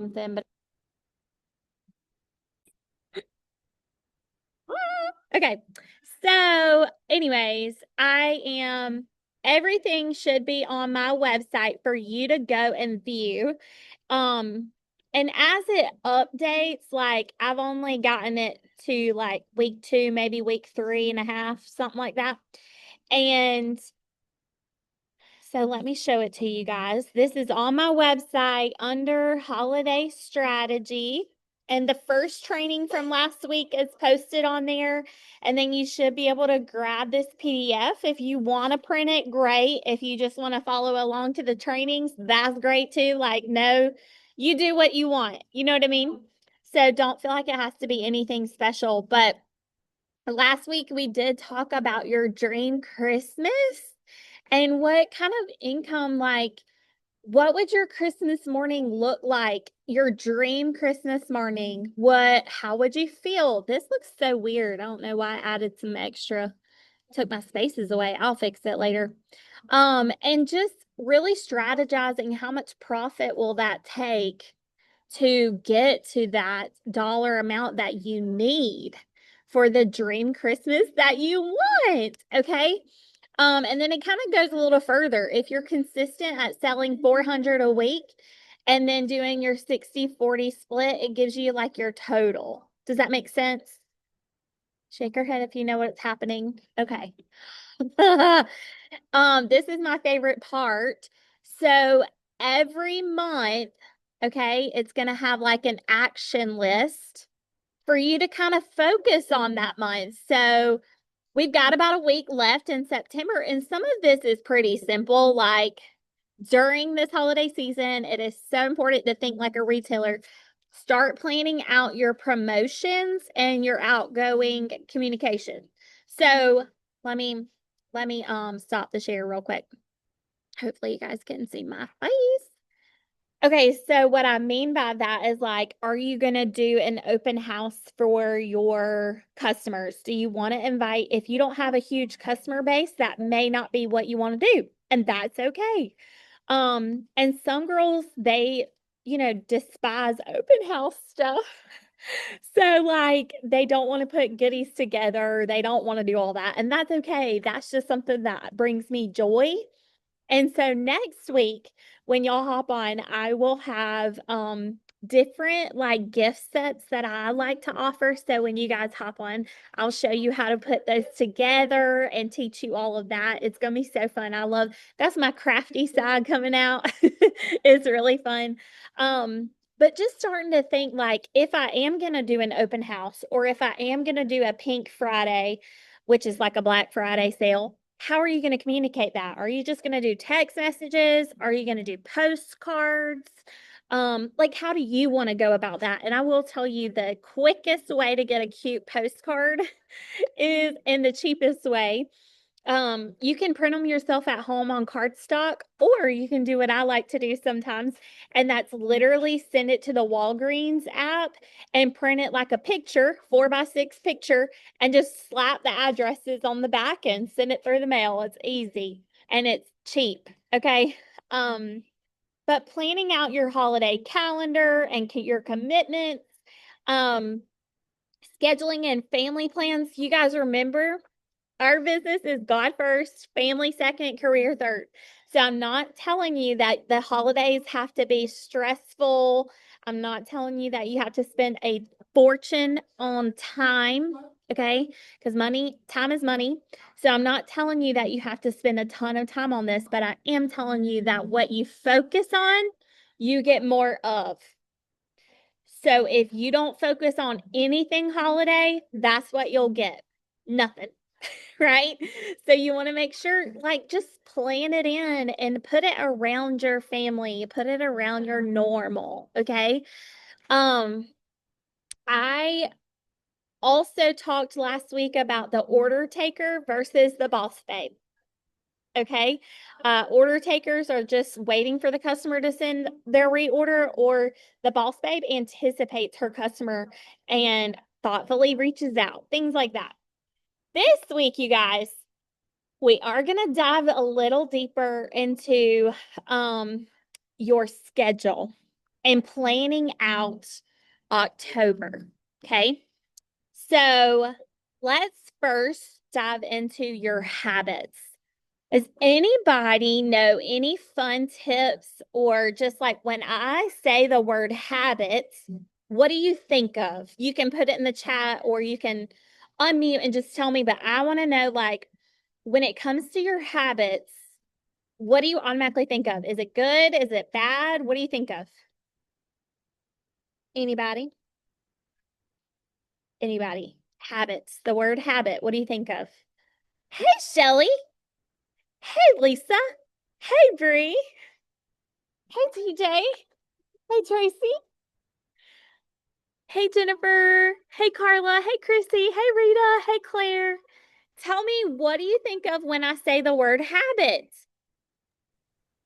something, but okay. So, anyways, everything should be on my website for you to go and view. Um, and as it updates, like I've only gotten it to like week 2, maybe week 3.5, something like that. And so let me show it to you guys. This is on my website under holiday strategy. And the first training from last week is posted on there. And then you should be able to grab this PDF. If you want to print it, great. If you just want to follow along to the trainings, that's great too. Like, no, you do what you want. You know what I mean? So don't feel like it has to be anything special. But last week we did talk about your dream Christmas and what kind of income, like, what would your Christmas morning look like? Your dream Christmas morning. How would you feel? This looks so weird. I don't know why I added some extra, took my spaces away. I'll fix it later. And just really strategizing how much profit will that take to get to that dollar amount that you need for the dream Christmas that you want. Okay. And then it kind of goes a little further. If you're consistent at selling 400 a week and then doing your 60-40 split, it gives you like your total. Does that make sense? Shake your head if you know what's happening. Okay. This is my favorite part. So every month, okay, it's going to have like an action list for you to kind of focus on that month. So we've got about a week left in September, and some of this is pretty simple. Like during this holiday season, it is so important to think like a retailer. Start planning out your promotions and your outgoing communication. So let me stop the share real quick. Hopefully you guys can see my face. Okay, so what I mean by that is like, are you going to do an open house for your customers? Do you want to invite, if you don't have a huge customer base, that may not be what you want to do, and that's okay. And some girls, despise open house stuff. So like they don't want to put goodies together. They don't want to do all that, and that's okay. That's just something that brings me joy. And so next week, when y'all hop on, I will have different like gift sets that I like to offer. So when you guys hop on, I'll show you how to put those together and teach you all of that. It's gonna be so fun. That's my crafty side coming out. It's really fun. But just starting to think like if I am gonna do an open house or if I am gonna do a Pink Friday, which is like a Black Friday sale, how are you going to communicate that? Are you just going to do text messages? Are you going to do postcards? Like how do you want to go about that? And I will tell you the quickest way to get a cute postcard is in the cheapest way. You can print them yourself at home on cardstock, or you can do what I like to do sometimes, and that's literally send it to the Walgreens app and print it like a picture, 4x6 picture, and just slap the addresses on the back and send it through the mail. It's easy and it's cheap. Okay. But planning out your holiday calendar and your commitments, um, scheduling and family plans. You guys remember our business is God first, family second, career third. So I'm not telling you that the holidays have to be stressful. I'm not telling you that you have to spend a fortune on time, okay? Because time is money. So I'm not telling you that you have to spend a ton of time on this, but I am telling you that what you focus on, you get more of. So if you don't focus on anything holiday, that's what you'll get. Nothing. Right? So you want to make sure, like, just plan it in and put it around your family, put it around your normal. Okay. Um, I also talked last week about the order taker versus the boss babe. Okay. Order takers are just waiting for the customer to send their reorder, or the boss babe anticipates her customer and thoughtfully reaches out, things like that. This week, you guys, we are going to dive a little deeper into your schedule. and planning out October. Okay. So let's first dive into your habits. Does anybody know any fun tips, or just like when I say the word habits, what do you think of? You can put it in the chat or you can unmute and just tell me, but I want to know, like, when it comes to your habits, what do you automatically think of? Is it good? Is it bad? What do you think of? Anybody? Anybody? Habits. The word habit. What do you think of? Hey, Shelly. Hey, Lisa. Hey, Bree. Hey, TJ. Hey, Tracy. Hey, Jennifer. Hey, Carla. Hey, Chrissy. Hey, Rita. Hey, Claire. Tell me, what do you think of when I say the word habit?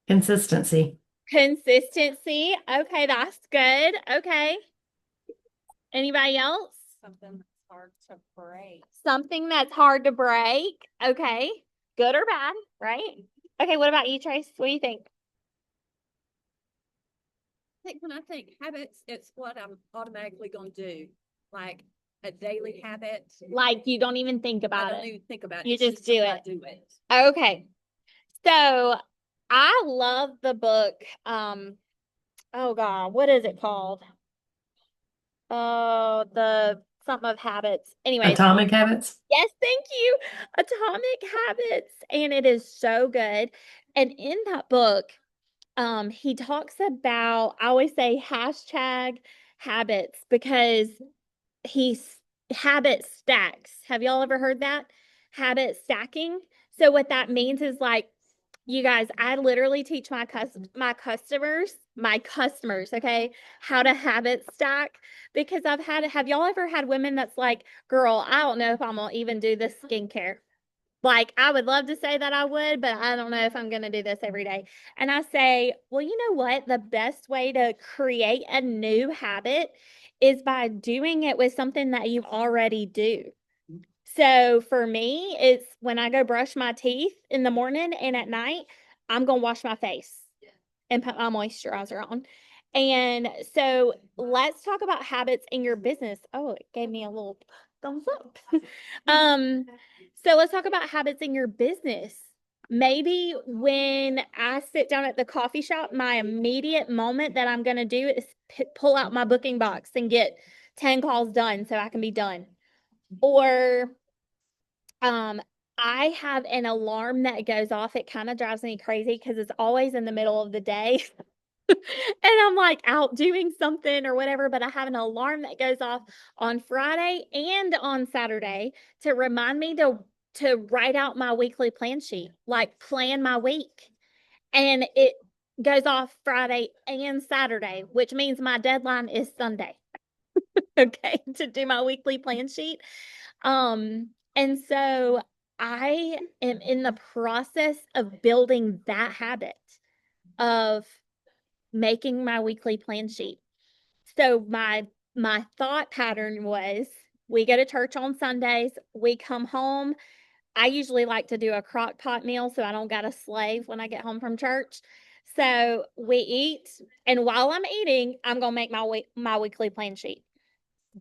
Consistency. Consistency. Okay, that's good. Okay. Anybody else? Something that's hard to break. Something that's hard to break. Okay. Good or bad, right? Okay, what about you, Trace? What do you think? I think when I think habits, it's what I'm automatically going to do, like a daily habit. Like you don't even think I about don't it. even think about it. You It's just do something I it. do it. Okay. So I love the book. Oh God, what is it called? Oh, the something of habits. Anyways, Atomic Habits. yes, thank you. Atomic Habits. And it is so good. And in that book, he talks about, I always say hashtag habits because he's habit stacks. Have y'all ever heard that? Habit stacking. So what that means is like, you guys, I literally teach my customers, okay, how to habit stack because have y'all ever had women that's like, girl, I don't know if I'm gonna even do this skincare. Like, I would love to say that I would, but I don't know if I'm going to do this every day. And I say, well, you know what? The best way to create a new habit is by doing it with something that you already do. So for me, it's when I go brush my teeth in the morning and at night, I'm going to wash my face and put my moisturizer on. And so let's talk about habits in your business. Oh, it gave me a little thumbs up. um, so let's talk about habits in your business. Maybe when I sit down at the coffee shop, my immediate moment that I'm going to do is pull out my booking box and get 10 calls done so I can be done. Or um, I have an alarm that goes off. It kind of drives me crazy because it's always in the middle of the day. And I'm like out doing something or whatever, but I have an alarm that goes off on Friday and on Saturday to remind me to write out my weekly plan sheet, like plan my week. And it goes off Friday and Saturday, which means my deadline is Sunday. Okay, to do my weekly plan sheet. And so I am in the process of building that habit of making my weekly plan sheet. So my thought pattern was we go to church on Sundays, we come home. I usually like to do a crock pot meal so I don't got a slave when I get home from church. So we eat, and while I'm eating, I'm gonna make my weekly plan sheet.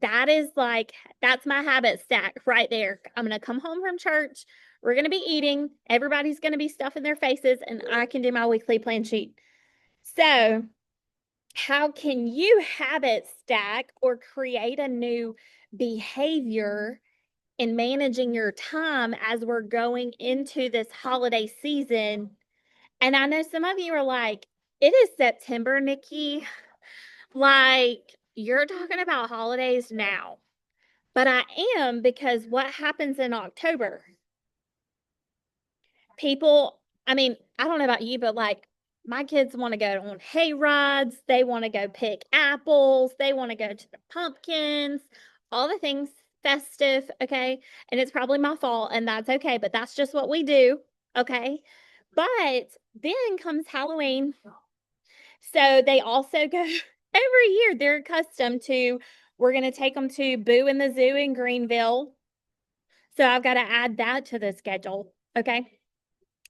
That is like that's my habit stack right there. I'm gonna come home from church. We're gonna be eating. Everybody's gonna be stuffing their faces, and I can do my weekly plan sheet. So how can you habit stack or create a new behavior in managing your time as we're going into this holiday season? And I know some of you are like, it is September, Nikki. Like, you're talking about holidays now. But I am because what happens in October? People, I mean, I don't know about you, but like my kids want to go on hay rides, they want to go pick apples, they want to go to the pumpkins, all the things festive, okay? And it's probably my fault, and that's okay, but that's just what we do, okay? But then comes Halloween. So they also go every year, they're accustomed to, we're going to take them to Boo in the Zoo in Greenville. So I've got to add that to the schedule, okay?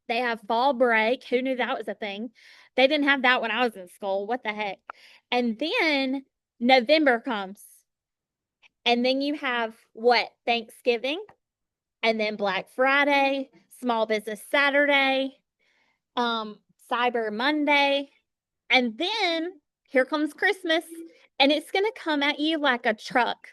They have fall break. Who knew that was a thing? They didn't have that when I was in school. What the heck? And then November comes. And then you have what? Thanksgiving, and then Black Friday, Small Business Saturday, Cyber Monday, and then here comes Christmas, and it's going to come at you like a truck,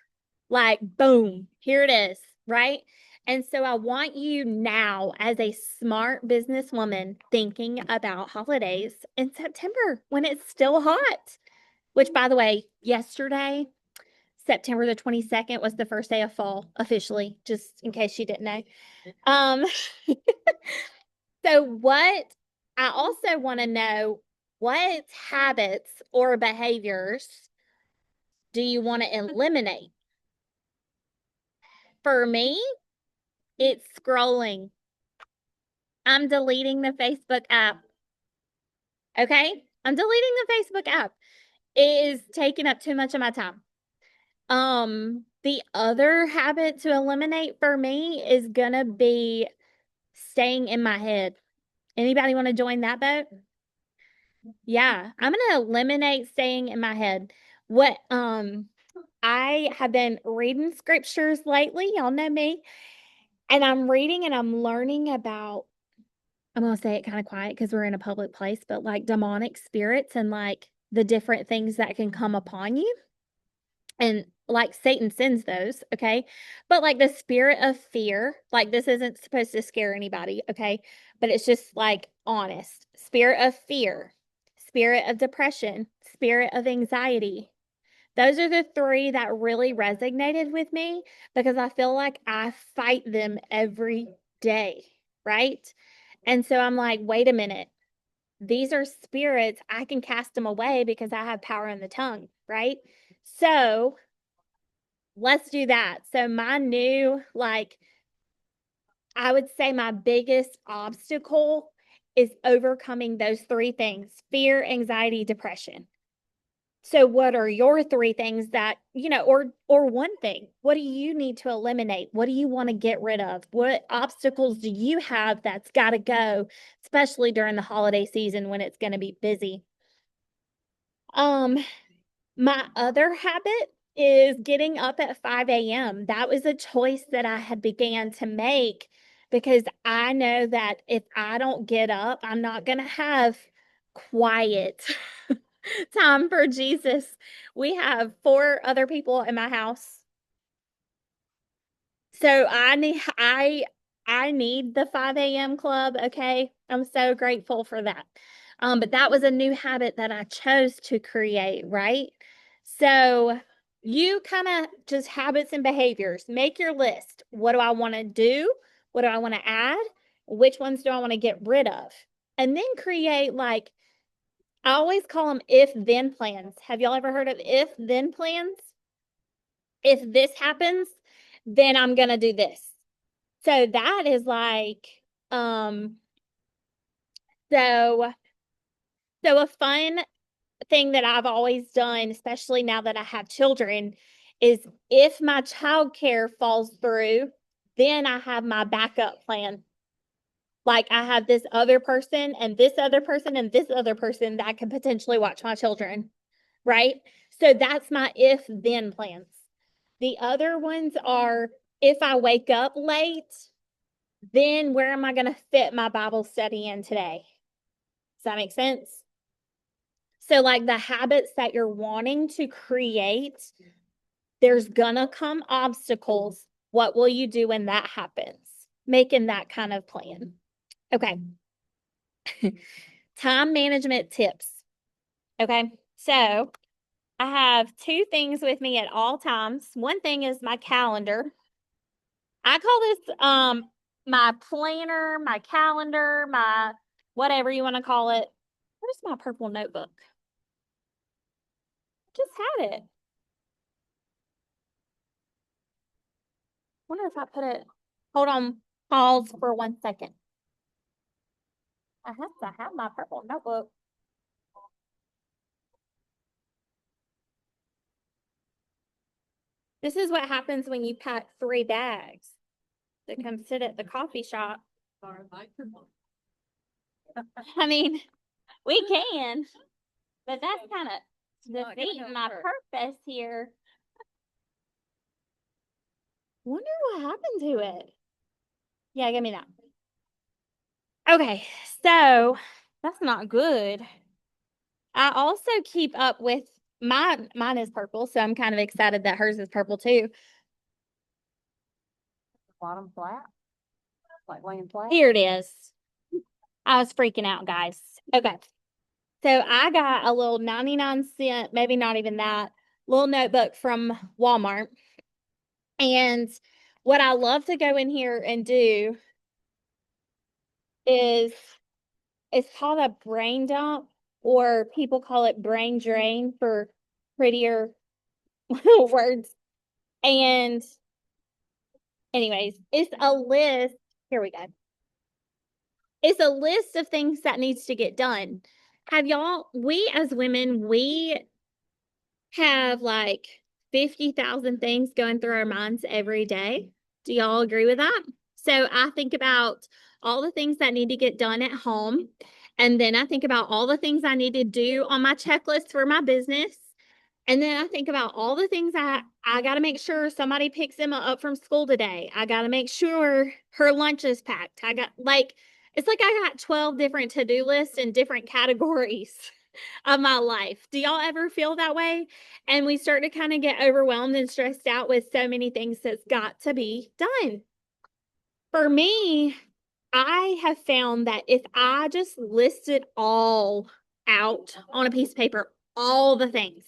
like boom, here it is, right? And so I want you now, as a smart businesswoman, thinking about holidays in September when it's still hot. Which, by the way, yesterday, September the 22nd, was the first day of fall officially, just in case you didn't know. Um, so what I also want to know, what habits or behaviors do you want to eliminate? For me, it's scrolling. I'm deleting the Facebook app. Okay? I'm deleting the Facebook app. It is taking up too much of my time. The other habit to eliminate for me is gonna be staying in my head. Anybody want to join that boat? Yeah, I'm gonna eliminate staying in my head. What I have been reading scriptures lately, y'all know me, and I'm reading and I'm learning about, I'm gonna say it kind of quiet because we're in a public place, but like demonic spirits and like the different things that can come upon you. And like Satan sends those, okay? But like the spirit of fear, like this isn't supposed to scare anybody, okay? But it's just like honest. Spirit of fear, spirit of depression, spirit of anxiety. Those are the three that really resonated with me because I feel like I fight them every day, right? And so I'm like, wait a minute. These are spirits. I can cast them away because I have power in the tongue, right? So let's do that. So my new, like, I would say my biggest obstacle is overcoming those three things: fear, anxiety, depression. So what are your three things that, or one thing? What do you need to eliminate? What do you want to get rid of? What obstacles do you have that's got to go, especially during the holiday season when it's going to be busy? Um, my other habit is getting up at 5 a.m. That was a choice that I had began to make because I know that if I don't get up, I'm not going to have quiet time for Jesus. We have four other people in my house. So I need the 5 a.m. club, okay? I'm so grateful for that. But that was a new habit that I chose to create, right? So you kind of just habits and behaviors. Make your list. What do I want to do? What do I want to add? Which ones do I want to get rid of? And then create, like, I always call them if then plans. Have y'all ever heard of if then plans? If this happens, then I'm going to do this. So that is like, um, so, so a fun thing that I've always done, especially now that I have children, is if my childcare falls through, then I have my backup plan. Like I have this other person and this other person and this other person that can potentially watch my children, right? So that's my if then plans. The other ones are if I wake up late, then where am I going to fit my Bible study in today? Does that make sense? So, like the habits that you're wanting to create, there's going to come obstacles. What will you do when that happens? Making that kind of plan. Okay. Time management tips. Okay. So, I have two things with me at all times. One thing is my calendar. I call this my planner, my calendar, my whatever you want to call it. Where's my purple notebook? Just had it. Wonder if I put it. Hold on. Pause for 1 second. I have to have my purple notebook. This is what happens when you pack 3 bags to come sit at the coffee shop. I mean, we can, but that's kind of not gonna defeating help my her. purpose here. Wonder what happened to it. Yeah, give me that. Okay, so that's not good. I also keep up with mine is purple, so I'm kind of excited that hers is purple too. Bottom flat, like laying flat. Here it is. I was freaking out, guys. Okay. So I got a little 99-cent, maybe not even that, little notebook from Walmart. And what I love to go in here and do is it's called a brain dump, or people call it brain drain for prettier words. And anyways, it's a list. Here we go. It's a list of things that needs to get done. We as women, we have like 50,000 things going through our minds every day. Do y'all agree with that? So I think about all the things that need to get done at home. And then I think about all the things I need to do on my checklist for my business. And then I think about all the things I got to make sure somebody picks Emma up from school today. I got to make sure her lunch is packed. It's like I got 12 different to-do lists in different categories of my life. Do y'all ever feel that way? And we start to kind of get overwhelmed and stressed out with so many things that's got to be done. For me, I have found that if I just list it all out on a piece of paper, all the things,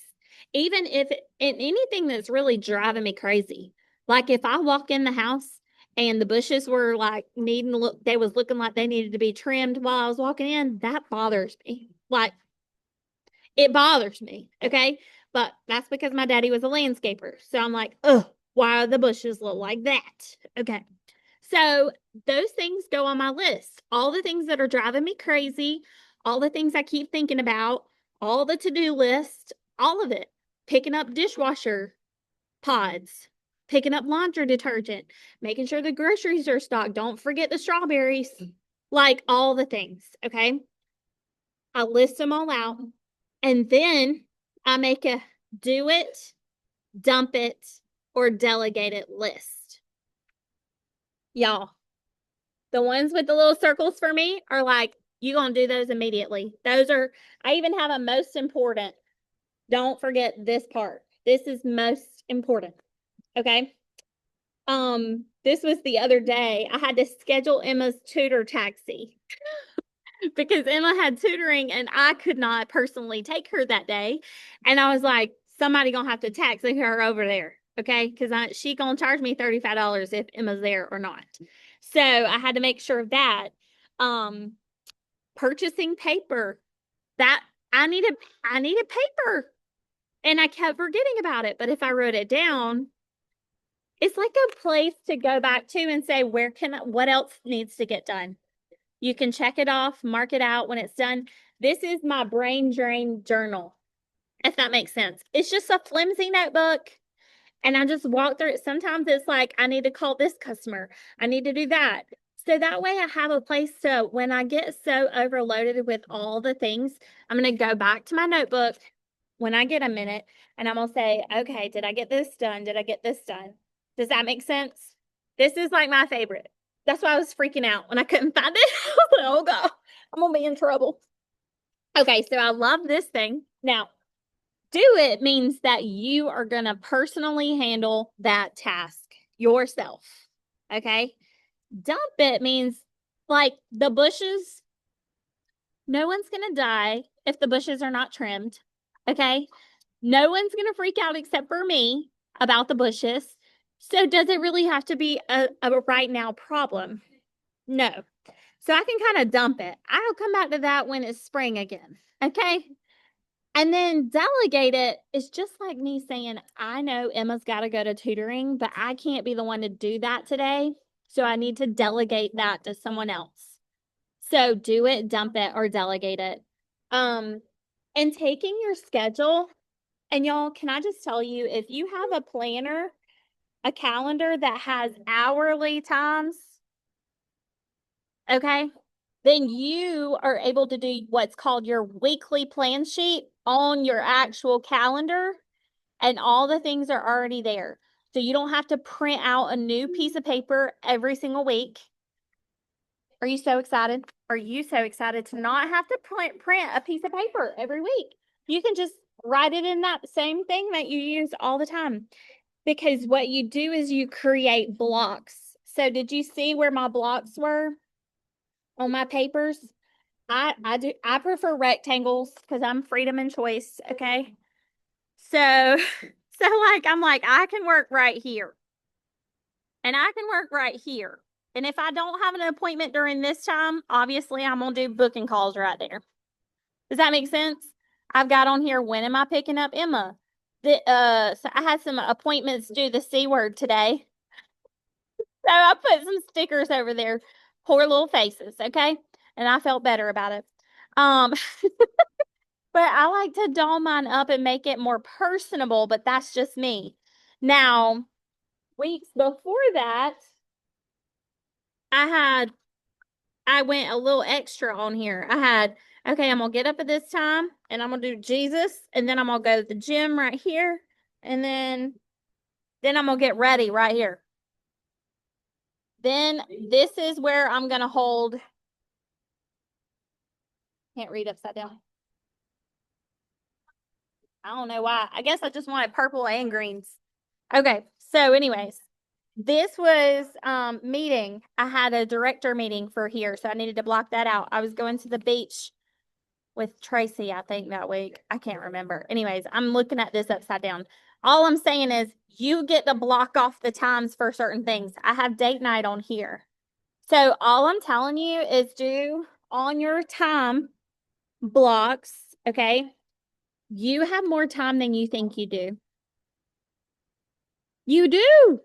even if in anything that's really driving me crazy, like if I walk in the house and the bushes were like needing to look, they was looking like they needed to be trimmed while I was walking in, that bothers me. Like it bothers me. Okay. But that's because my daddy was a landscaper. So I'm like, oh, why do the bushes look like that? Okay. So those things go on my list. All the things that are driving me crazy, all the things I keep thinking about, all the to-do list, all of it. Picking up dishwasher pods, picking up laundry detergent, making sure the groceries are stocked. Don't forget the strawberries, like all the things. Okay. I list them all out. And then I make a do it, dump it, or delegate it list. Y'all, the ones with the little circles for me are like, you gonna do those immediately. I even have a most important. Don't forget this part. This is most important. Okay. This was the other day. I had to schedule Emma's tutor taxi because Emma had tutoring and I could not personally take her that day. And I was like, somebody gonna have to taxi her over there. Okay. Cause she gonna charge me $35 if Emma's there or not. So I had to make sure of that. Um, Purchasing paper that I needed paper and I kept forgetting about it. But if I wrote it down, it's like a place to go back to and say, what else needs to get done? You can check it off, mark it out when it's done. This is my brain drain journal, if that makes sense. It's just a flimsy notebook and I just walk through it. Sometimes it's like, I need to call this customer. I need to do that. So that way I have a place to, when I get so overloaded with all the things, I'm going to go back to my notebook when I get a minute and I'm going to say, okay, did I get this done? Did I get this done? Does that make sense? This is like my favorite. That's why I was freaking out when I couldn't find it. I was like, oh God, I'm going to be in trouble. Okay, so I love this thing. Now, do it means that you are going to personally handle that task yourself. Okay. Dump it means like the bushes, no one's going to die if the bushes are not trimmed. Okay. No one's going to freak out except for me about the bushes. So does it really have to be a right now problem? No. So I can kind of dump it. I'll come back to that when it's spring again. Okay. And then delegate it is just like me saying, I know Emma's got to go to tutoring, but I can't be the one to do that today. So I need to delegate that to someone else. So do it, dump it, or delegate it. And taking your schedule, and y'all, can I just tell you, if you have a planner, a calendar that has hourly times, okay, then you are able to do what's called your weekly plan sheet on your actual calendar, and all the things are already there. So you don't have to print out a new piece of paper every single week. Are you so excited? Are you so excited to not have to print a piece of paper every week? You can just write it in that same thing that you use all the time. Because what you do is you create blocks. So did you see where my blocks were on my papers? I prefer rectangles because I'm freedom and choice. Okay. So like I'm like, I can work right here. And I can work right here. And if I don't have an appointment during this time, obviously I'm gonna do booking calls right there. Does that make sense? I've got on here, when am I picking up Emma? So I had some appointments to do the C word today. So I put some stickers over there. Poor little faces, okay? And I felt better about it. Um, but I like to doll mine up and make it more personable, but that's just me. Now, weeks before that, I went a little extra on here. Okay, I'm gonna get up at this time and I'm gonna do Jesus, and then I'm gonna go to the gym right here, and then I'm gonna get ready right here. Then this is where I'm gonna hold. Can't read upside down. I don't know why. I guess I just wanted purple and greens. Okay, so anyways, this was meeting. I had a director meeting for here, so I needed to block that out. I was going to the beach with Tracy, I think, that week. I can't remember. Anyways, I'm looking at this upside down. All I'm saying is you get to block off the times for certain things. I have date night on here. So all I'm telling you is do on your time blocks, okay? You have more time than you think you do. You do.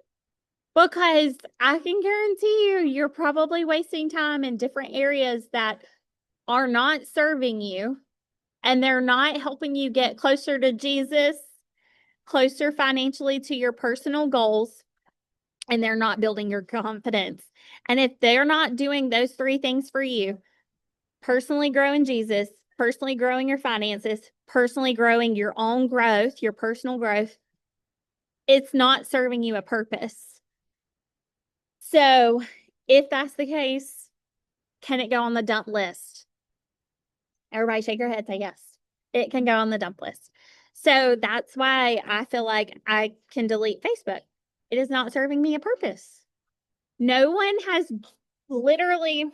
Because I can guarantee you, you're probably wasting time in different areas that are not serving you, and they're not helping you get closer to Jesus, closer financially to your personal goals, and they're not building your confidence. And if they're not doing those three things for you, personally growing Jesus, personally growing your finances, personally growing your own growth, your personal growth, it's not serving you a purpose. So, if that's the case, can it go on the dump list? Everybody shake your head, say yes. It can go on the dump list. So that's why I feel like I can delete Facebook. It is not serving me a purpose. No one has literally,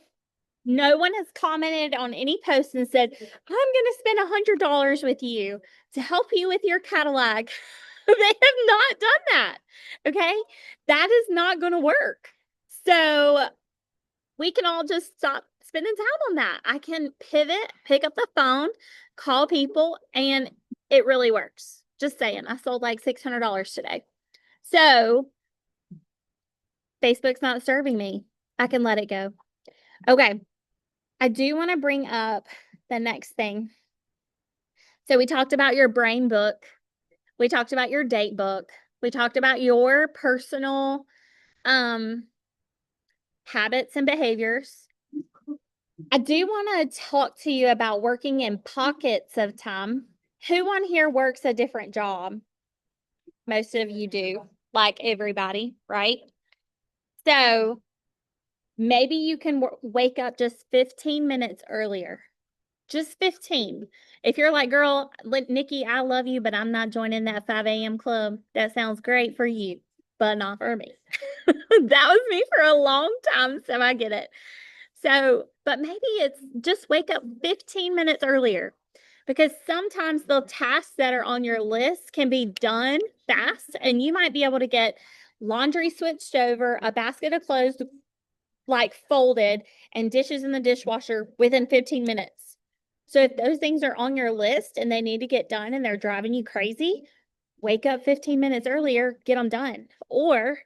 no one has commented on any post and said, I'm going to spend $100 with you to help you with your Cadillac. They have not done that. Okay. That is not going to work. So we can all just stop spending time on that. I can pivot, pick up the phone, call people, and it really works. Just saying. I sold like $600 today. So Facebook's not serving me. I can let it go. Okay. I do want to bring up the next thing. So we talked about your brain book. We talked about your date book. We talked about your personal habits and behaviors. I do want to talk to you about working in pockets of time. Who on here works a different job? Most of you do, like everybody, right? So maybe you can wake up just 15 minutes earlier. Just 15. If you're like, girl, Nikki, I love you, but I'm not joining that 5 a.m. club. That sounds great for you, but not for me. That was me for a long time, so I get it. So, but maybe it's just wake up 15 minutes earlier, because sometimes the tasks that are on your list can be done fast, and you might be able to get laundry switched over, a basket of clothes like folded, and dishes in the dishwasher within 15 minutes. So if those things are on your list and they need to get done and they're driving you crazy, wake up 15 minutes earlier, get them done, or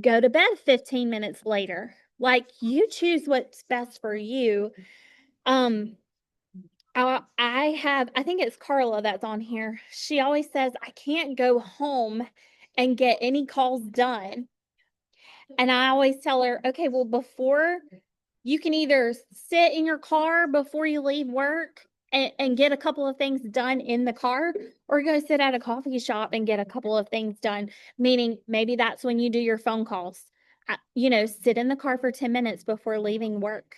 go to bed 15 minutes later. Like, you choose what's best for you. I think it's Carla that's on here. She always says, I can't go home and get any calls done. And I always tell her, okay, well, before you can either sit in your car before you leave work and get a couple of things done in the car, or go sit at a coffee shop and get a couple of things done. Meaning maybe that's when you do your phone calls. Sit in the car for 10 minutes before leaving work.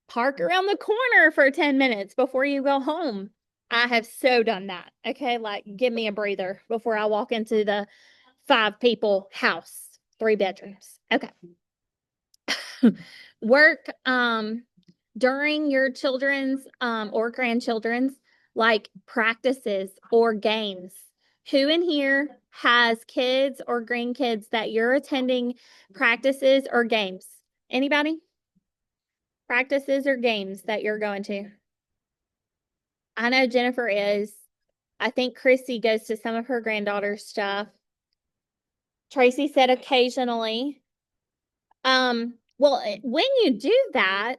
Park around the corner for 10 minutes before you go home. I have so done that. Okay. Like, give me a breather before I walk into the 5 people house, 3 bedrooms. Okay. Work during your children's or grandchildren's like practices or games. Who in here has kids or grandkids that you're attending practices or games? Anybody? Practices or games that you're going to? I know Jennifer is. I think Chrissy goes to some of her granddaughter's stuff. Tracy said occasionally. Well, when you do that,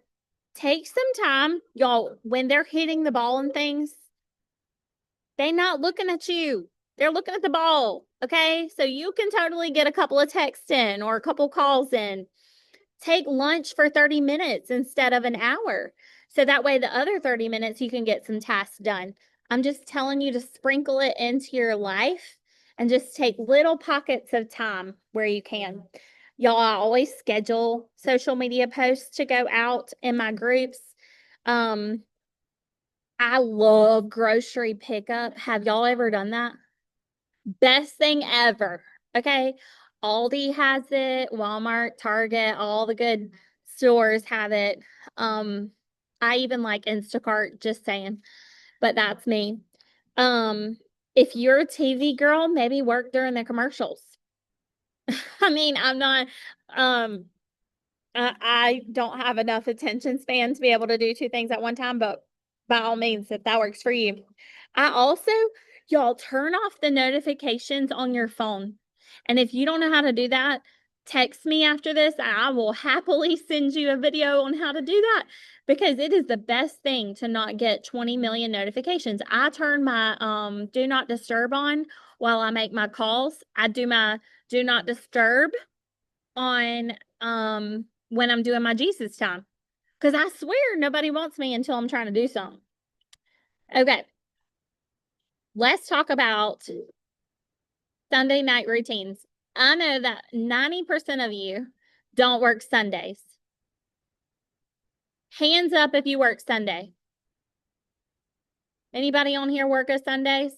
take some time, y'all, when they're hitting the ball and things, they're not looking at you. They're looking at the ball. Okay. So you can totally get a couple of texts in or a couple calls in. Take lunch for 30 minutes instead of an hour. So that way, the other 30 minutes, you can get some tasks done. I'm just telling you to sprinkle it into your life and just take little pockets of time where you can. Y'all, I always schedule social media posts to go out in my groups. I love grocery pickup. Have y'all ever done that? Best thing ever. Okay. Aldi has it, Walmart, Target, all the good stores have it. I even like Instacart, just saying, but that's me. Um, if you're a TV girl, maybe work during the commercials. I mean, I'm not, um, I don't have enough attention span to be able to do 2 things at one time, but by all means, if that works for you. I also, y'all, turn off the notifications on your phone. And if you don't know how to do that, text me after this and I will happily send you a video on how to do that, because it is the best thing to not get 20 million notifications. I turn my do not disturb on while I make my calls. I do my do not disturb on when I'm doing my Jesus time, because I swear nobody wants me until I'm trying to do something. Okay, let's talk about Sunday night routines. I know that 90% of you don't work Sundays. Hands up if you work Sunday. Anybody on here work a Sundays?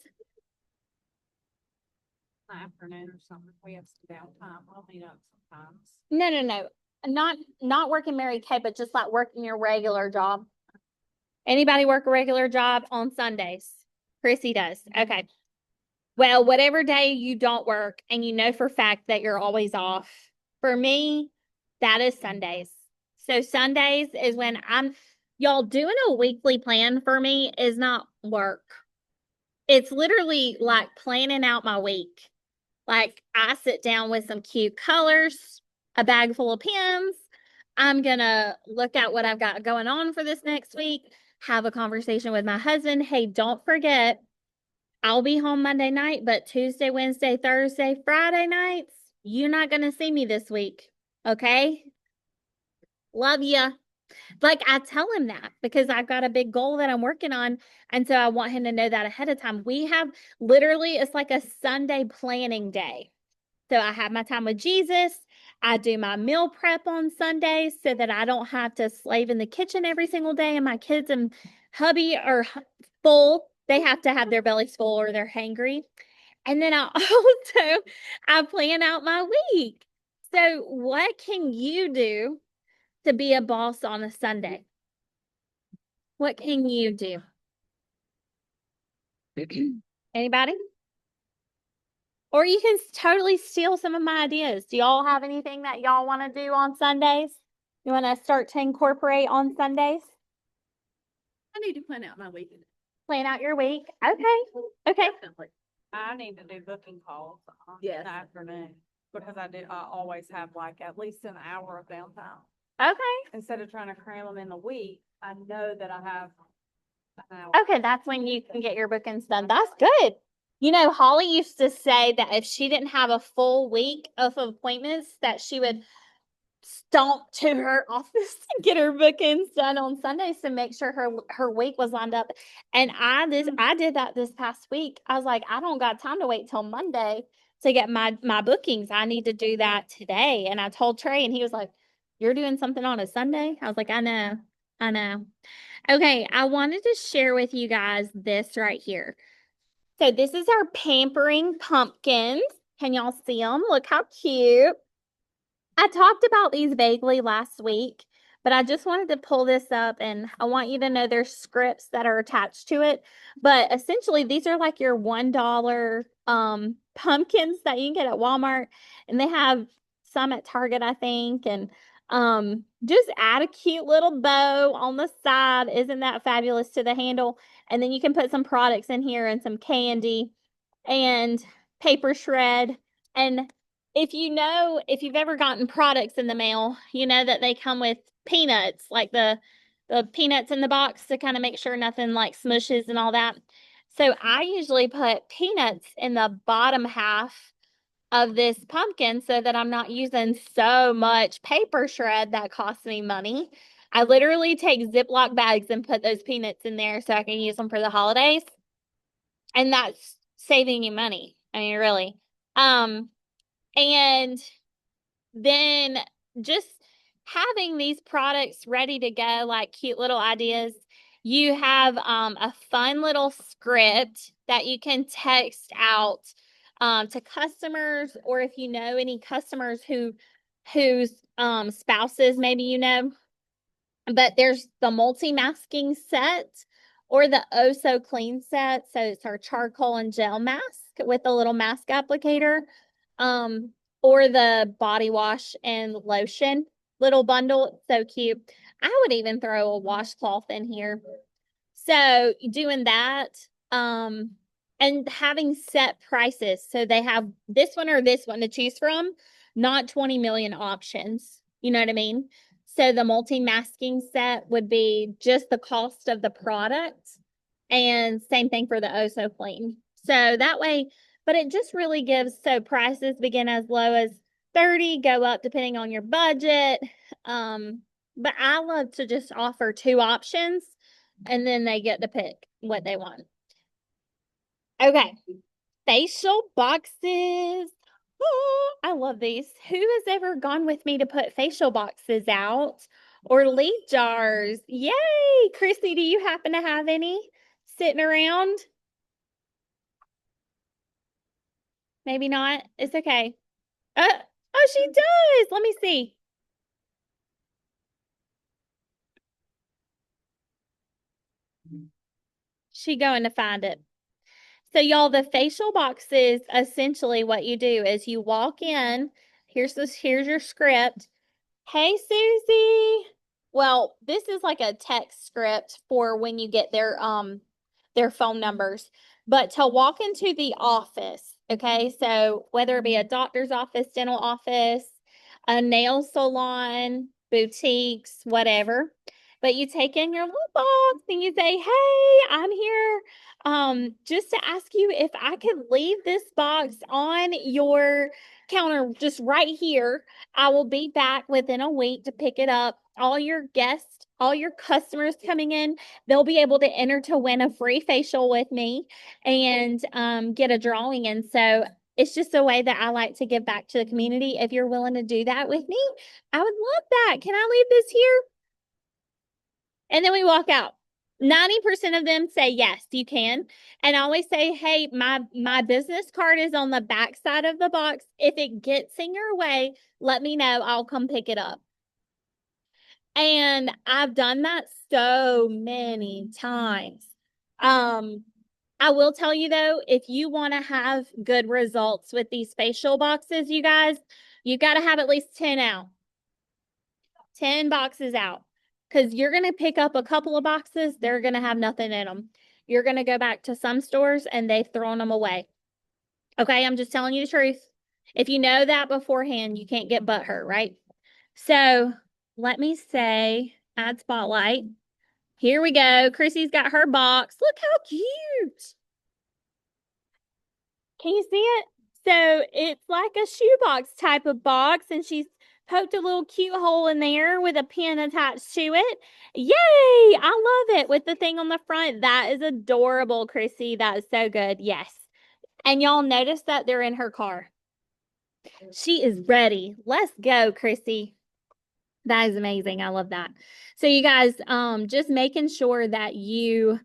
Afternoon or something. We have some downtime. I'll meet up sometimes. No. Not working Mary Kay, but just like working your regular job. Anybody work a regular job on Sundays? Chrissy does. Okay. Well, whatever day you don't work and you know for a fact that you're always off, for me, that is Sundays. So Sundays is when y'all, doing a weekly plan for me is not work. It's literally like planning out my week. Like, I sit down with some cute colors, a bag full of pens. I'm going to look at what I've got going on for this next week, have a conversation with my husband. Hey, don't forget, I'll be home Monday night, but Tuesday, Wednesday, Thursday, Friday nights, you're not going to see me this week. Okay? Love ya. Like, I tell him that because I've got a big goal that I'm working on. And so I want him to know that ahead of time. We have literally, it's like a Sunday planning day. So I have my time with Jesus. I do my meal prep on Sundays so that I don't have to slave in the kitchen every single day. And my kids and hubby are full. They have to have their bellies full or they're hangry. And then I plan out my week. So what can you do to be a boss on a Sunday? What can you do? Anybody? Or you can totally steal some of my ideas. Do y'all have anything that y'all want to do on Sundays? You want to start to incorporate on Sundays? I need to plan out my weekend. Plan out your week. Okay. Okay. Definitely. I need to do booking calls on the afternoon because I always have like at least an hour of downtime. Okay. Instead of trying to cram them in the week, I know that I have an hour. Okay, that's when you can get your bookings done. That's good. You know, Holly used to say that if she didn't have a full week of appointments, that she would stomped to her office to get her bookings done on Sundays to make sure her week was lined up. And I did that this past week. I was like, I don't got time to wait till Monday to get my bookings. I need to do that today. And I told Trey, and he was like, "You're doing something on a Sunday?" I was like, I know. I know. Okay, I wanted to share with you guys this right here. So this is our pampering pumpkins. Can y'all see them? Look how cute. I talked about these vaguely last week, but I just wanted to pull this up, and I want you to know there's scripts that are attached to it. But essentially, these are like your $1 pumpkins that you can get at Walmart, and they have some at Target, I think. And just add a cute little bow on the side. Isn't that fabulous to the handle? And then you can put some products in here and some candy and paper shred. And if you've ever gotten products in the mail, you know that they come with peanuts, like the peanuts in the box to kind of make sure nothing like smushes and all that. So I usually put peanuts in the bottom half of this pumpkin so that I'm not using so much paper shred that costs me money. I literally take Ziploc bags and put those peanuts in there so I can use them for the holidays. And that's saving you money. I mean, really. And then just having these products ready to go, like cute little ideas. You have a fun little script that you can text out to customers, or if you know any customers whose spouses maybe you know. But there's the multi-masking set or the Oh So Clean set. So it's our charcoal and gel mask with a little mask applicator. Um, or the body wash and lotion little bundle. So cute. I would even throw a washcloth in here. So doing that, and having set prices. So they have this one or this one to choose from, not 20 million options. You know what I mean? So the multi-masking set would be just the cost of the product. And same thing for the Oh So Clean. So that way, but it just really gives, so prices begin as low as 30, go up depending on your budget. But I love to just offer two options and then they get to pick what they want. Okay. Facial boxes. Oh, I love these. Who has ever gone with me to put facial boxes out or leaf jars? Yay! Chrissy, do you happen to have any sitting around? Maybe not. It's okay. Oh, she does. Let me see. She going to find it. So y'all, the facial boxes, essentially what you do is you walk in, here's your script. Hey, Susie. Well, this is like a text script for when you get their phone numbers. But to walk into the office, okay? So whether it be a doctor's office, dental office, a nail salon, boutiques, whatever. But you take in your little box and you say, "Hey, I'm here just to ask you if I could leave this box on your counter just right here. I will be back within a week to pick it up. All your guests, all your customers coming in, they'll be able to enter to win a free facial with me and get a drawing." And so it's just a way that I like to give back to the community. If you're willing to do that with me, I would love that. Can I leave this here? And then we walk out. 90% of them say yes, you can. And I always say, "Hey, my business card is on the back side of the box. If it gets in your way, let me know. I'll come pick it up." And I've done that so many times. I will tell you though, if you want to have good results with these facial boxes, you guys, you got to have at least 10 out. 10 boxes out. Because you're going to pick up a couple of boxes, they're going to have nothing in them. You're going to go back to some stores and they've thrown them away. Okay, I'm just telling you the truth. If you know that beforehand, you can't get butthurt, right? So let me say, add spotlight. Here we go. Chrissy's got her box. Look how cute. Can you see it? So it's like a shoebox type of box, and she's poked a little cute hole in there with a pin attached to it. Yay! I love it with the thing on the front. That is adorable, Chrissy. That is so good. Yes. And y'all notice that they're in her car. She is ready. Let's go, Chrissy. That is amazing. I love that. So you guys, just making sure that you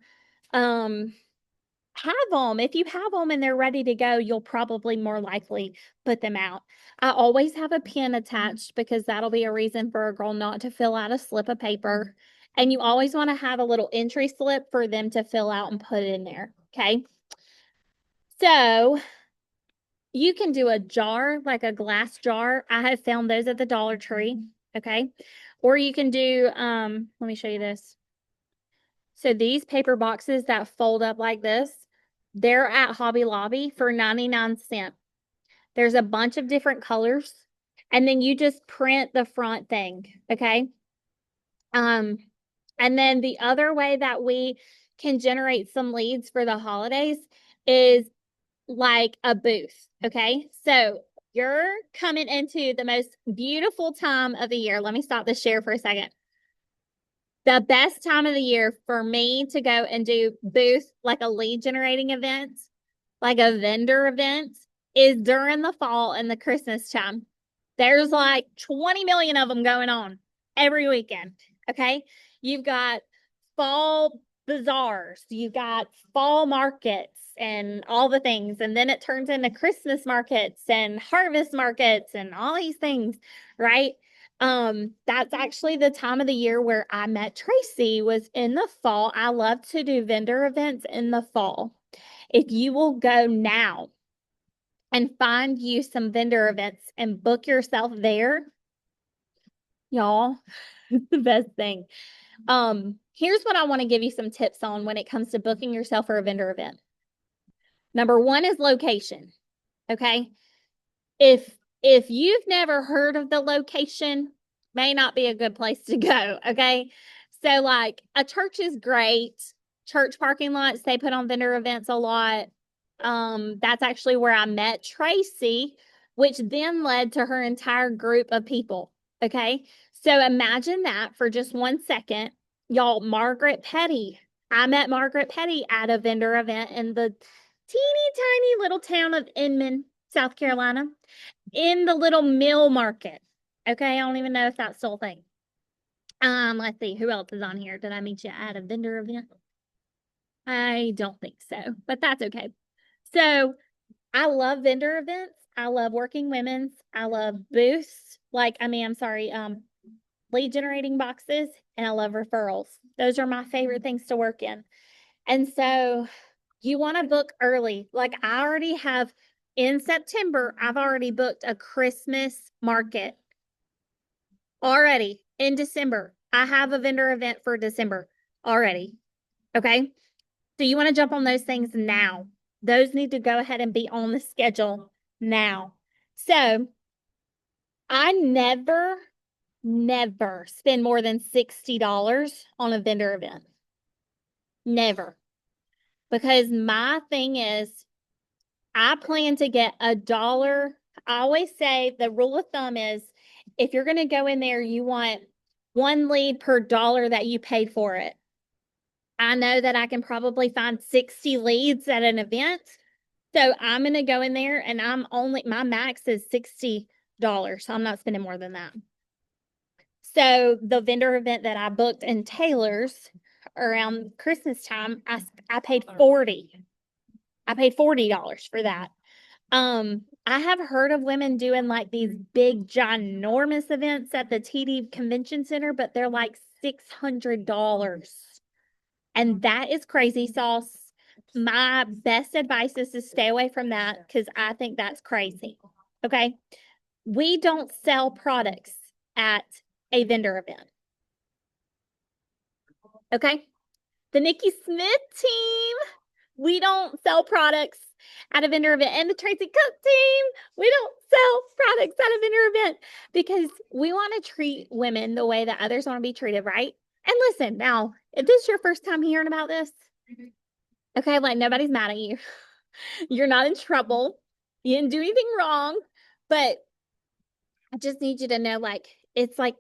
have them. If you have them and they're ready to go, you'll probably more likely put them out. I always have a pin attached because that'll be a reason for a girl not to fill out a slip of paper. And you always want to have a little entry slip for them to fill out and put in there. Okay. So you can do a jar, like a glass jar. I have found those at the Dollar Tree. Okay. Or you can do, let me show you this. So these paper boxes that fold up like this, they're at Hobby Lobby for 99¢. There's a bunch of different colors. And then you just print the front thing. Okay. And then the other way that we can generate some leads for the holidays is like a booth. Okay. So you're coming into the most beautiful time of the year. Let me stop the share for a second. The best time of the year for me to go and do booth, like a lead generating event, like a vendor event, is during the fall and the Christmas time. There's like 20 million of them going on every weekend. Okay. You've got fall bazaars, you've got fall markets and all the things. And then it turns into Christmas markets and harvest markets and all these things, right? That's actually the time of the year where I met Tracy, was in the fall. I love to do vendor events in the fall. If you will go now and find you some vendor events and book yourself there, y'all, it's the best thing. Here's what I want to give you some tips on when it comes to booking yourself for a vendor event. Number one is location. Okay. If you've never heard of the location, may not be a good place to go. Okay. So like a church is great. Church parking lots, they put on vendor events a lot. That's actually where I met Tracy, which then led to her entire group of people. Okay. So imagine that for just 1 second. Y'all, Margaret Petty. I met Margaret Petty at a vendor event in the teeny tiny little town of Inman, South Carolina, in the little mill market. Okay. I don't even know if that's still a thing. Let's see who else is on here. Did I meet you at a vendor event? I don't think so, but that's okay. So I love vendor events. I love working women's. I love booths. Lead generating boxes, and I love referrals. Those are my favorite things to work in. And so you want to book early. Like I already have in September, I've already booked a Christmas market. Already in December, I have a vendor event for December already. Okay. So you want to jump on those things now. Those need to go ahead and be on the schedule now. So I never spend more than $60 on a vendor event. Never. Because my thing is, I plan to get $1. I always say the rule of thumb is if you're going to go in there, you want 1 lead per dollar that you paid for it. I know that I can probably find 60 leads at an event. So I'm going to go in there and my max is $60. So I'm not spending more than that. So the vendor event that I booked in Taylor's around Christmas time, I paid $40. I paid $40 for that. I have heard of women doing like these big, ginormous events at the TD Convention Center, but they're like $600. And that is crazy sauce. My best advice is to stay away from that because I think that's crazy. Okay. We don't sell products at a vendor event. Okay. The Nikki Smith team, we don't sell products at a vendor event. And the Tracy Cook team, we don't sell products at a vendor event because we want to treat women the way that others want to be treated, right? And listen, now, if this is your first time hearing about this, okay, like nobody's mad at you. You're not in trouble. You didn't do anything wrong, but I just need you to know, like, it's like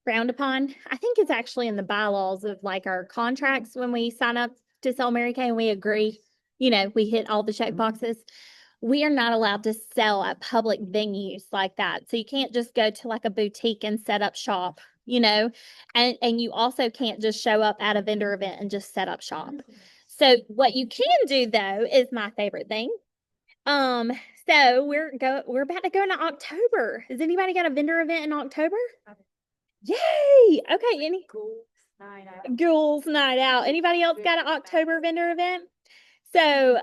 frowned upon. I think it's actually in the bylaws of like our contracts when we sign up to sell Mary Kay and we agree, we hit all the check boxes. We are not allowed to sell at public venues like that. So you can't just go to like a boutique and set up shop, and you also can't just show up at a vendor event and just set up shop. So what you can do though is my favorite thing. Um, so we're about to go into October. Has anybody got a vendor event in October? Yay! Okay, any girls' night out. Anybody else got an October vendor event? So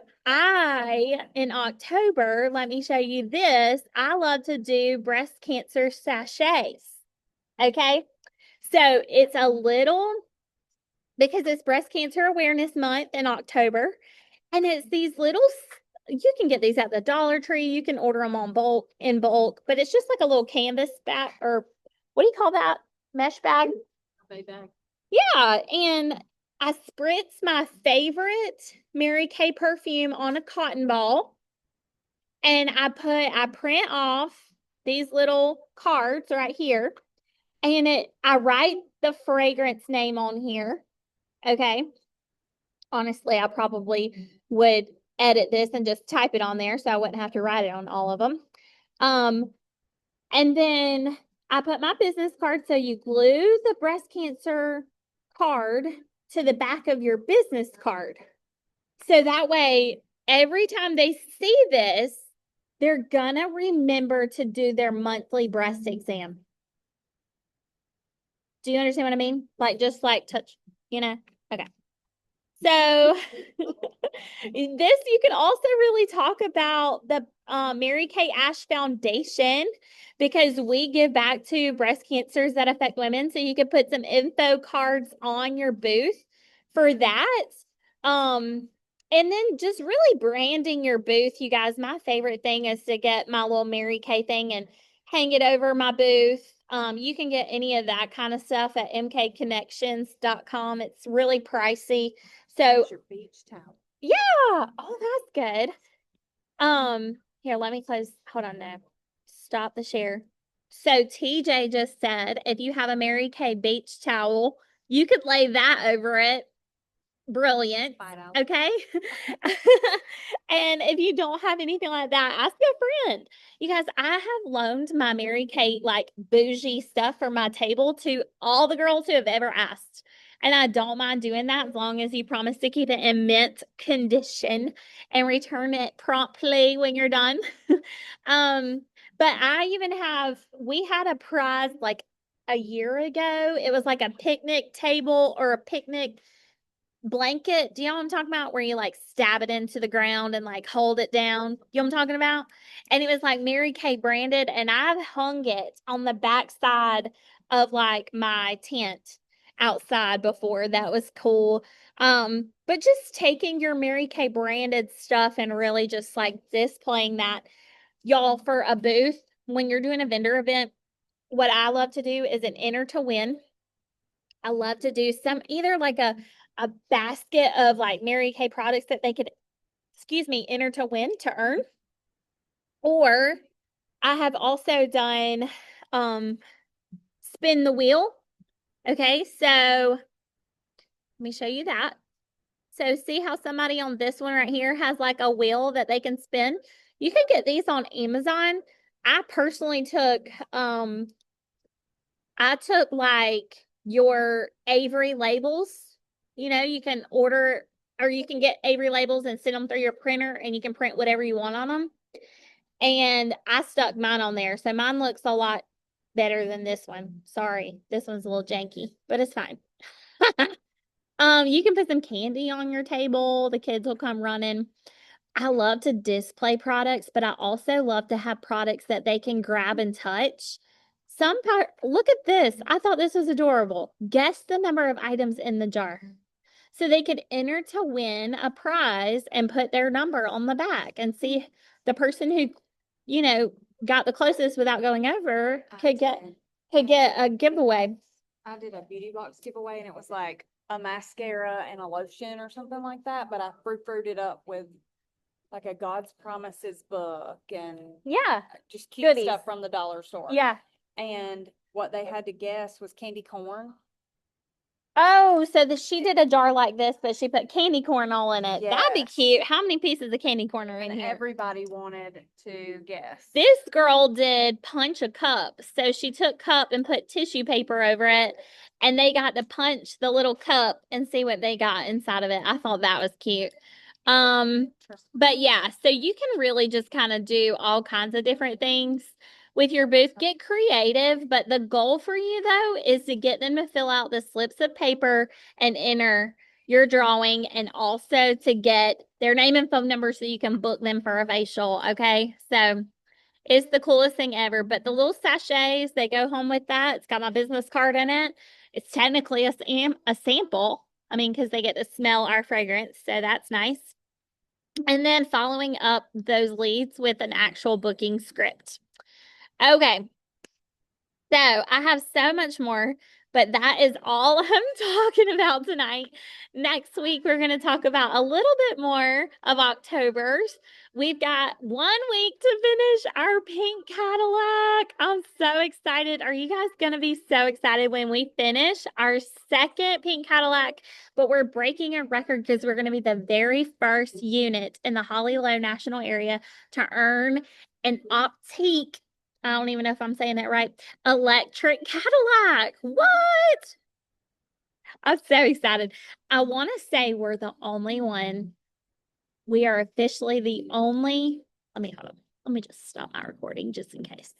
in October, let me show you this. I love to do breast cancer sachets. Okay. So it's because it's Breast Cancer Awareness Month in October. And it's these you can get these at the Dollar Tree. You can order them in bulk, but it's just like a little canvas bag, or what do you call that? Mesh bag? Bag. Yeah. And I spritz my favorite Mary Kay perfume on a cotton ball. And I print off these little cards right here. And I write the fragrance name on here. Okay. Honestly, I probably would edit this and just type it on there so I wouldn't have to write it on all of them. And then I put my business card. So you glue the breast cancer card to the back of your business card. So that way, every time they see this, they're gonna remember to do their monthly breast exam. Do you understand what I mean? Like, just like touch, Okay. So this, you can also really talk about the Mary Kay Ash Foundation, because we give back to breast cancers that affect women. So you could put some info cards on your booth for that. And then just really branding your booth, you guys. My favorite thing is to get my little Mary Kay thing and hang it over my booth. You can get any of that kind of stuff at mkconnections.com. It's really pricey. So your beach towel. Yeah. Oh, that's good. Here, let me close. Hold on now. Stop the share. So TJ just said if you have a Mary Kay beach towel, you could lay that over it. Brilliant. Okay. And if you don't have anything like that, ask a friend. You guys, I have loaned my Mary Kay like bougie stuff for my table to all the girls who have ever asked. And I don't mind doing that as long as you promise to keep it in mint condition and return it promptly when you're done. But we had a prize like a year ago. It was like a picnic table or a picnic blanket. Do you know what I'm talking about? Where you like stab it into the ground and like hold it down. You know what I'm talking about? And it was like Mary Kay branded, and I've hung it on the back side of like my tent outside before. That was cool. But just taking your Mary Kay branded stuff and really just like displaying that, y'all, for a booth when you're doing a vendor event. What I love to do is an enter to win. I love to do either like a basket of like Mary Kay products that they could, enter to win to earn. Or I have also done spin the wheel. Okay, so let me show you that. So see how somebody on this one right here has like a wheel that they can spin? You can get these on Amazon. I personally took like your Avery labels. You can order, or you can get Avery labels and send them through your printer, and you can print whatever you want on them. And I stuck mine on there. So mine looks a lot better than this one. Sorry, this one's a little janky, but it's fine. You can put some candy on your table. The kids will come running. I love to display products, but I also love to have products that they can grab and touch. Look at this. I thought this was adorable. Guess the number of items in the jar. So they could enter to win a prize and put their number on the back, and see the person who, got the closest without going over could get a giveaway. I did a beauty box giveaway, and it was like a mascara and a lotion or something like that, but I fruited up with like a God's Promises book and Yeah. just cute Goodies. stuff from the dollar store. Yeah. And what they had to guess was candy corn. Oh, so she did a jar like this, but she put candy corn all in it. That'd be Yes. cute. How many pieces of candy corn are in And here? everybody wanted to guess. This girl did punch a cup. So she took cup and put tissue paper over it, and they got to punch the little cup and see what they got inside of it. I thought that was cute. But yeah, so you can really just kind of do all kinds of different things with your booth. Get creative, but the goal for you though is to get them to fill out the slips of paper and enter your drawing, and also to get their name and phone number so you can book them for a facial. Okay, so it's the coolest thing ever. But the little sachets, they go home with that. It's got my business card in it. It's technically a sample. I mean, because they get to smell our fragrance, so that's nice. And then following up those leads with an actual booking script. Okay. So I have so much more, but that is all I'm talking about tonight. Next week, we're going to talk about a little bit more of October's. We've got 1 week to finish our pink Cadillac. I'm so excited. Are you guys going to be so excited when we finish our second pink Cadillac? But we're breaking a record because we're going to be the very first unit in the Holly Low National Area to earn an Optique, I don't even know if I'm saying that right, electric Cadillac. What? I'm so excited. I want to say we're the only one. We are officially the only. Let me hold on. Let me just stop my recording just in case.